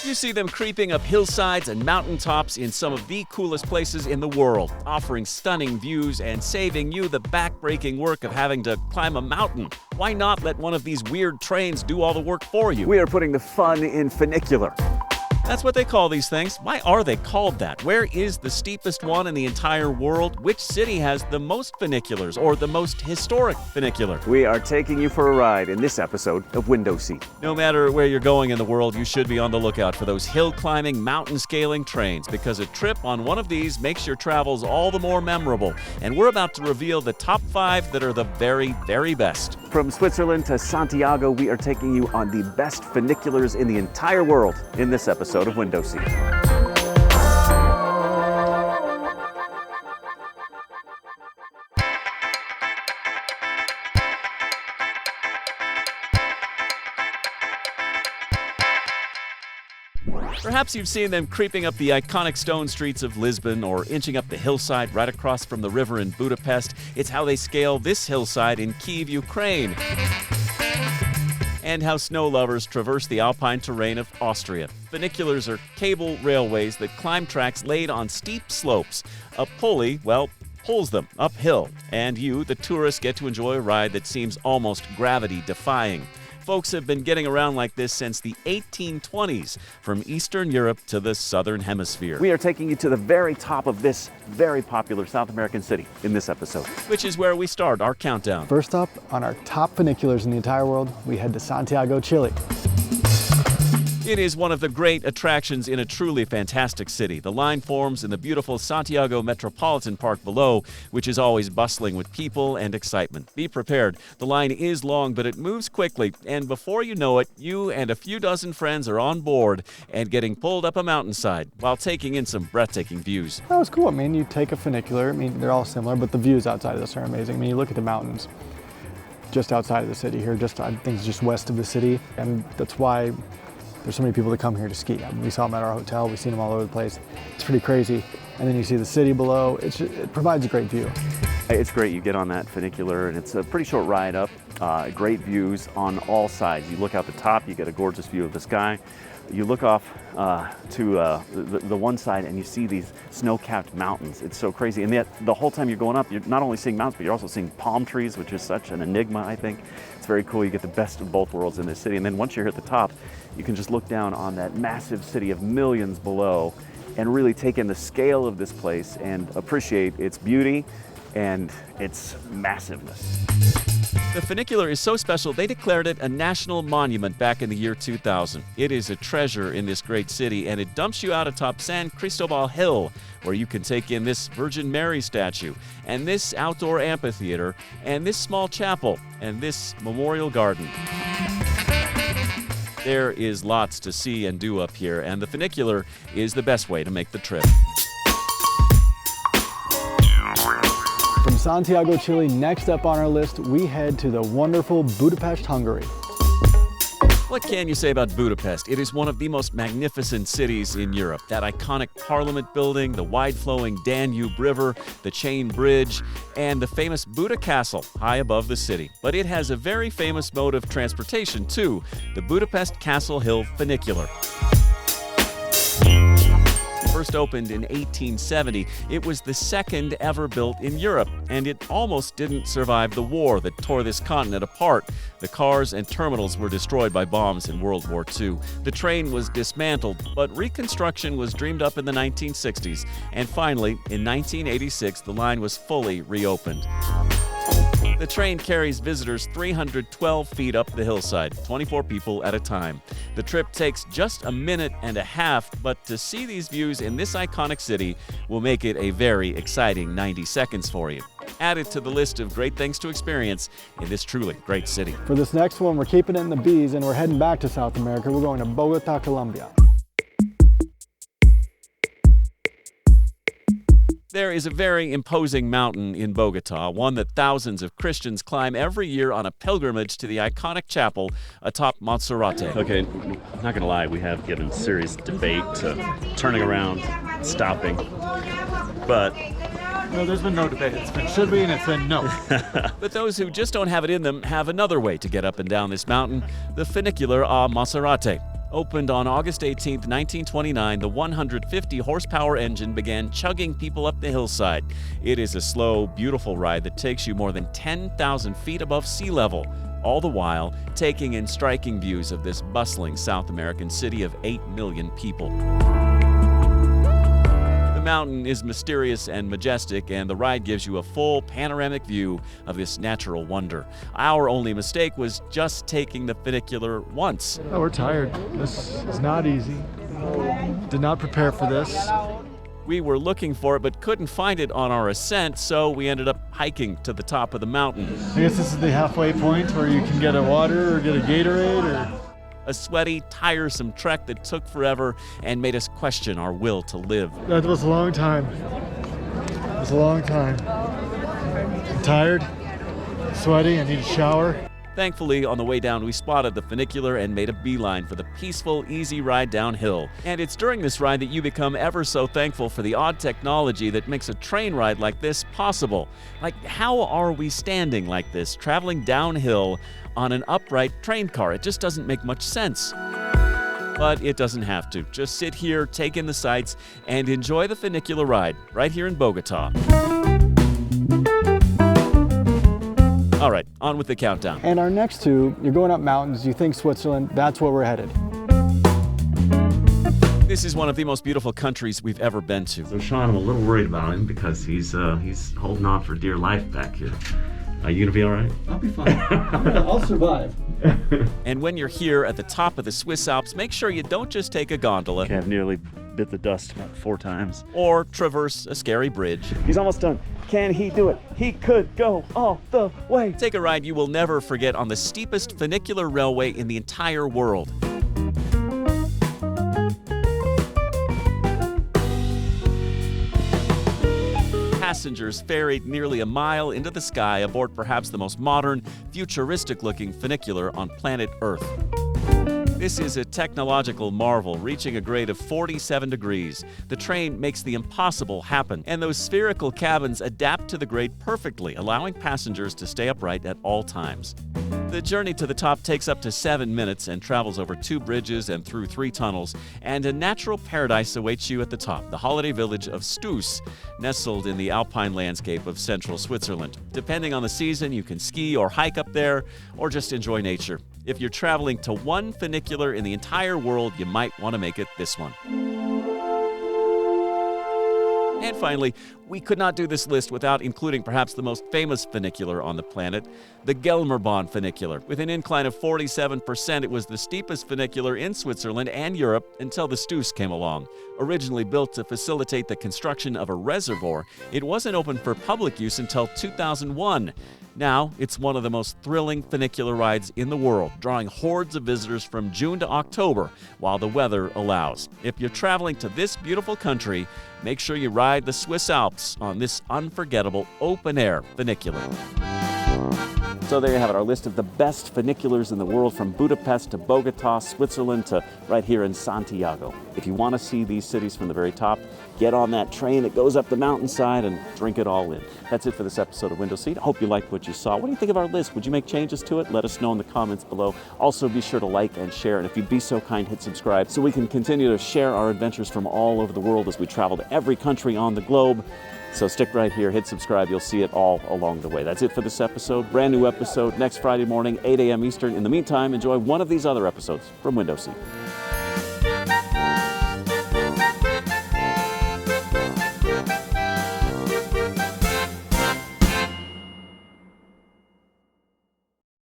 You see them creeping up hillsides and mountaintops in some of the coolest places in the world, offering stunning views and saving you the back-breaking work of having to climb a mountain. Why not let one of these weird trains do all the work for you? We are putting the fun in funicular. That's what they call these things. Why are they called that? Where is the steepest one in the entire world? Which city has the most funiculars or the most historic funicular? We are taking you for a ride in this episode of Window Seat. No matter where you're going in the world, you should be on the lookout for those hill-climbing, mountain-scaling trains, because a trip on one of these makes your travels all the more memorable. And we're about to reveal the top 5 that are the very, very best. From Switzerland to Santiago, we are taking you on the best funiculars in the entire world in this episode of Window Seat. Perhaps you've seen them creeping up the iconic stone streets of Lisbon or inching up the hillside right across from the river in Budapest. It's how they scale this hillside in Kyiv, Ukraine. And how snow lovers traverse the alpine terrain of Austria. Funiculars are cable railways that climb tracks laid on steep slopes. A pulley, well, pulls them uphill. And you, the tourist, get to enjoy a ride that seems almost gravity-defying. Folks have been getting around like this since the 1820s, from Eastern Europe to the Southern Hemisphere. We are taking you to the very top of this very popular South American city in this episode. Which is where we start our countdown. First up, on our top funiculars in the entire world, we head to Santiago, Chile. It is one of the great attractions in a truly fantastic city. The line forms in the beautiful Santiago Metropolitan Park below, which is always bustling with people and excitement. Be prepared. The line is long, but it moves quickly, and before you know it, you and a few dozen friends are on board and getting pulled up a mountainside while taking in some breathtaking views. That was cool. I mean, you take a funicular, I mean, they're all similar, but the views outside of this are amazing. I mean, you look at the mountains just outside of the city here, I think it's just west of the city, and that's why there's so many people that come here to ski. I mean, we saw them at our hotel, we've seen them all over the place. It's pretty crazy. And then you see the city below. It provides a great view. It's great. You get on that funicular and it's a pretty short ride up. Great views on all sides. You look out the top, you get a gorgeous view of the sky. You look off to the one side and you see these snow-capped mountains. It's so crazy. And yet the whole time you're going up, you're not only seeing mountains, but you're also seeing palm trees, which is such an enigma, I think. It's very cool. You get the best of both worlds in this city. And then once you're at the top, you can just look down on that massive city of millions below and really take in the scale of this place and appreciate its beauty and its massiveness. The funicular is so special, they declared it a national monument back in the year 2000. It is a treasure in this great city, and it dumps you out atop San Cristóbal Hill, where you can take in this Virgin Mary statue, and this outdoor amphitheater, and this small chapel, and this memorial garden. There is lots to see and do up here, and the funicular is the best way to make the trip. From Santiago, Chile, next up on our list, we head to the wonderful Budapest, Hungary. What can you say about Budapest? It is one of the most magnificent cities in Europe. That iconic Parliament building, the wide-flowing Danube River, the chain bridge, and the famous Buda Castle high above the city. But it has a very famous mode of transportation, too, the Budapest Castle Hill Funicular. First opened in 1870, it was the second ever built in Europe, and it almost didn't survive the war that tore this continent apart. The cars and terminals were destroyed by bombs in World War II. The train was dismantled, but reconstruction was dreamed up in the 1960s, and finally, in 1986, the line was fully reopened. The train carries visitors 312 feet up the hillside, 24 people at a time. The trip takes just a minute and a half, but to see these views in this iconic city will make it a very exciting 90 seconds for you. Add it to the list of great things to experience in this truly great city. For this next one, we're keeping it in the B's and we're heading back to South America. We're going to Bogotá, Colombia. There is a very imposing mountain in Bogotá, one that thousands of Christians climb every year on a pilgrimage to the iconic chapel atop Monserrate. Okay, not gonna lie, we have given serious debate to turning around, stopping, but... No, there's been no debate. It's been should be and it's been no. But those who just don't have it in them have another way to get up and down this mountain, the Funicular Monserrate. Opened on August 18, 1929, the 150-horsepower engine began chugging people up the hillside. It is a slow, beautiful ride that takes you more than 10,000 feet above sea level, all the while taking in striking views of this bustling South American city of 8 million people. The mountain is mysterious and majestic, and the ride gives you a full panoramic view of this natural wonder. Our only mistake was just taking the funicular once. Oh, we're tired. This is not easy. Did not prepare for this. We were looking for it but couldn't find it on our ascent, so we ended up hiking to the top of the mountain. I guess this is the halfway point where you can get a water or get a Gatorade or... A sweaty, tiresome trek that took forever and made us question our will to live. That was a long time. It was a long time. I'm tired, sweaty, I need a shower. Thankfully, on the way down, we spotted the funicular and made a beeline for the peaceful, easy ride downhill. And it's during this ride that you become ever so thankful for the odd technology that makes a train ride like this possible. Like, how are we standing like this, traveling downhill on an upright train car? It just doesn't make much sense. But it doesn't have to. Just sit here, take in the sights, and enjoy the funicular ride right here in Bogota. All right, on with the countdown. And our next two, you're going up mountains, you think Switzerland, that's where we're headed. This is one of the most beautiful countries we've ever been to. So Sean, I'm a little worried about him because he's holding on for dear life back here. Are you gonna be all right? I'll be fine. I'll survive. And when you're here at the top of the Swiss Alps, make sure you don't just take a gondola Okay, I've nearly bit the dust about 4 times. or traverse a scary bridge. He's almost done. Can he do it? He could go all the way. Take a ride you will never forget on the steepest funicular railway in the entire world. Passengers ferried nearly a mile into the sky aboard perhaps the most modern, futuristic-looking funicular on planet Earth. This is a technological marvel, reaching a grade of 47 degrees. The train makes the impossible happen, and those spherical cabins adapt to the grade perfectly, allowing passengers to stay upright at all times. The journey to the top takes up to 7 minutes and travels over 2 bridges and through 3 tunnels, and a natural paradise awaits you at the top, the holiday village of Stoosbahn, nestled in the alpine landscape of central Switzerland. Depending on the season, you can ski or hike up there, or just enjoy nature. If you're traveling to one funicular in the entire world, you might want to make it this one. And finally, we could not do this list without including perhaps the most famous funicular on the planet, the Gelmerbahn funicular. With an incline of 47%, it was the steepest funicular in Switzerland and Europe until the Stoosbahn came along. Originally built to facilitate the construction of a reservoir, it wasn't open for public use until 2001. Now, it's one of the most thrilling funicular rides in the world, drawing hordes of visitors from June to October while the weather allows. If you're traveling to this beautiful country, make sure you ride the Swiss Alps on this unforgettable open-air funicular. So there you have it, our list of the best funiculars in the world, from Budapest to Bogota, Switzerland, to right here in Santiago. If you want to see these cities from the very top, get on that train that goes up the mountainside and drink it all in. That's it for this episode of Window Seat. I hope you liked what you saw. What do you think of our list? Would you make changes to it? Let us know in the comments below. Also, be sure to like and share, and if you'd be so kind, hit subscribe so we can continue to share our adventures from all over the world as we travel to every country on the globe. So stick right here, hit subscribe, you'll see it all along the way. That's it for this episode. Brand new episode next Friday morning, 8 a.m. Eastern. In the meantime, enjoy one of these other episodes from Window Seat.